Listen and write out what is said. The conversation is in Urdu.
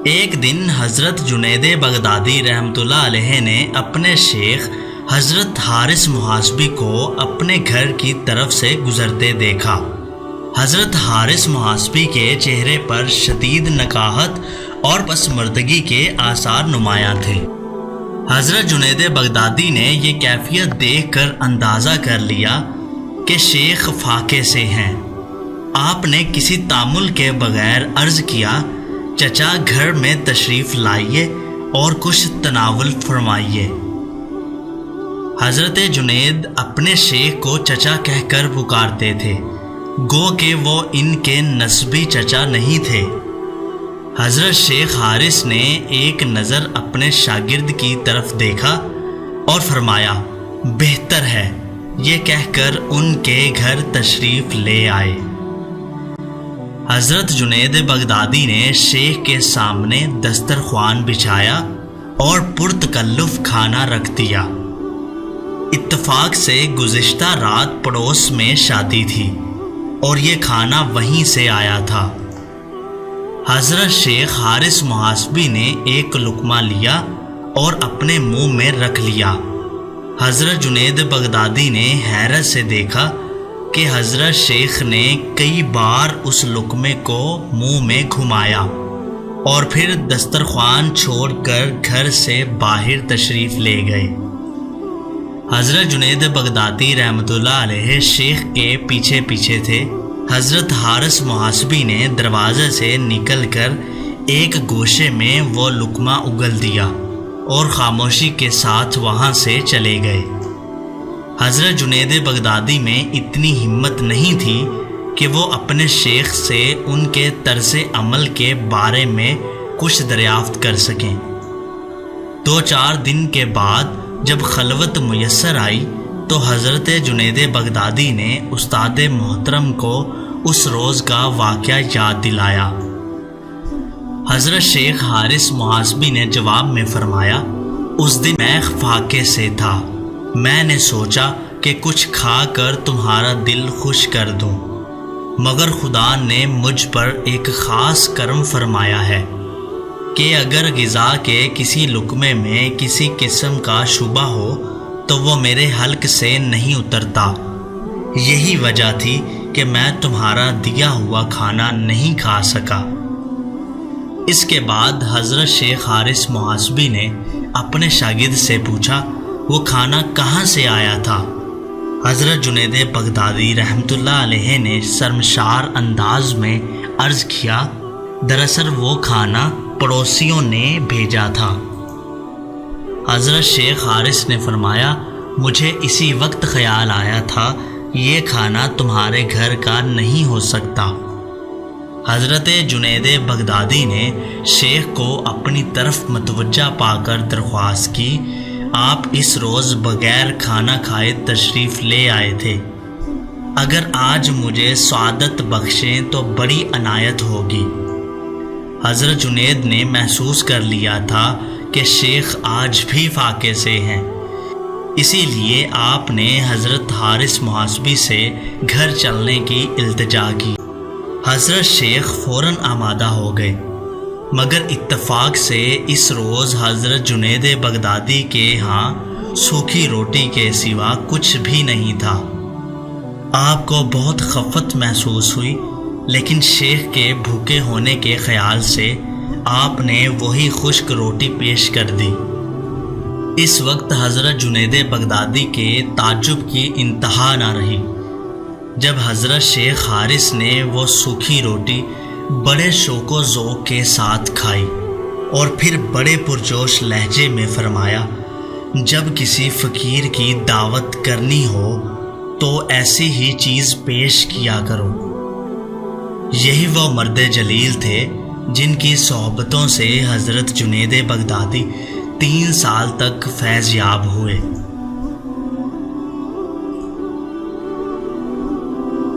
ایک دن حضرت جنید بغدادی رحمۃ اللہ علیہ نے اپنے شیخ حضرت حارث محاسبی کو اپنے گھر کی طرف سے گزرتے دیکھا۔ حضرت حارث محاسبی کے چہرے پر شدید نکاہت اور پسماندگی کے آثار نمایاں تھے۔ حضرت جنید بغدادی نے یہ کیفیت دیکھ کر اندازہ کر لیا کہ شیخ فاقے سے ہیں۔ آپ نے کسی تامل کے بغیر عرض کیا، چچا گھر میں تشریف لائیے اور کچھ تناول فرمائیے۔ حضرت جنید اپنے شیخ کو چچا کہہ کر پکارتے تھے، گو کہ وہ ان کے نسبی چچا نہیں تھے۔ حضرت شیخ حارث نے ایک نظر اپنے شاگرد کی طرف دیکھا اور فرمایا، بہتر ہے، یہ کہہ کر ان کے گھر تشریف لے آئے۔ حضرت جنید بغدادی نے شیخ کے سامنے دسترخوان بچھایا اور پرتکلف کھانا رکھ دیا۔ اتفاق سے گزشتہ رات پڑوس میں شادی تھی اور یہ کھانا وہیں سے آیا تھا۔ حضرت شیخ حارث محاسبی نے ایک لقمہ لیا اور اپنے منہ میں رکھ لیا۔ حضرت جنید بغدادی نے حیرت سے دیکھا کہ حضرت شیخ نے کئی بار اس لقمے کو منہ میں گھمایا اور پھر دسترخوان چھوڑ کر گھر سے باہر تشریف لے گئے۔ حضرت جنید بغدادی رحمۃ اللہ علیہ شیخ کے پیچھے پیچھے تھے۔ حضرت حارث محاسبی نے دروازے سے نکل کر ایک گوشے میں وہ لقمہ اگل دیا اور خاموشی کے ساتھ وہاں سے چلے گئے۔ حضرت جنید بغدادی میں اتنی ہمت نہیں تھی کہ وہ اپنے شیخ سے ان کے طرز عمل کے بارے میں کچھ دریافت کر سکیں۔ 2-4 دن کے بعد جب خلوت میسر آئی تو حضرت جنید بغدادی نے استاد محترم کو اس روز کا واقعہ یاد دلایا۔ حضرت شیخ حارث محاسبی نے جواب میں فرمایا، اس دن میں فاقے سے تھا، میں نے سوچا کہ کچھ کھا کر تمہارا دل خوش کر دوں، مگر خدا نے مجھ پر ایک خاص کرم فرمایا ہے کہ اگر غذا کے کسی لقمے میں کسی قسم کا شبہ ہو تو وہ میرے حلق سے نہیں اترتا۔ یہی وجہ تھی کہ میں تمہارا دیا ہوا کھانا نہیں کھا سکا۔ اس کے بعد حضرت شیخ حارث محاسبی نے اپنے شاگرد سے پوچھا، وہ کھانا کہاں سے آیا تھا؟ حضرت جنید بغدادی رحمۃ اللہ علیہ نے شرمسار انداز میں عرض کیا، دراصل وہ کھانا پڑوسیوں نے بھیجا تھا۔ حضرت شیخ حارث نے فرمایا، مجھے اسی وقت خیال آیا تھا یہ کھانا تمہارے گھر کا نہیں ہو سکتا۔ حضرت جنید بغدادی نے شیخ کو اپنی طرف متوجہ پا کر درخواست کی، آپ اس روز بغیر کھانا کھائے تشریف لے آئے تھے، اگر آج مجھے سعادت بخشیں تو بڑی عنایت ہوگی۔ حضرت جنید نے محسوس کر لیا تھا کہ شیخ آج بھی فاقے سے ہیں، اسی لیے آپ نے حضرت حارث محاسبی سے گھر چلنے کی التجا کی۔ حضرت شیخ فوراً آمادہ ہو گئے، مگر اتفاق سے اس روز حضرت جنید بغدادی کے ہاں سوکھی روٹی کے سوا کچھ بھی نہیں تھا۔ آپ کو بہت خفت محسوس ہوئی، لیکن شیخ کے بھوکے ہونے کے خیال سے آپ نے وہی خشک روٹی پیش کر دی۔ اس وقت حضرت جنید بغدادی کے تعجب کی انتہا نہ رہی جب حضرت شیخ حارث نے وہ سوکھی روٹی بڑے شوق و ذوق کے ساتھ کھائی اور پھر بڑے پرجوش لہجے میں فرمایا، جب کسی فقیر کی دعوت کرنی ہو تو ایسی ہی چیز پیش کیا کرو۔ یہی وہ مرد جلیل تھے جن کی صحبتوں سے حضرت جنید بغدادی 3 سال تک فیض یاب ہوئے۔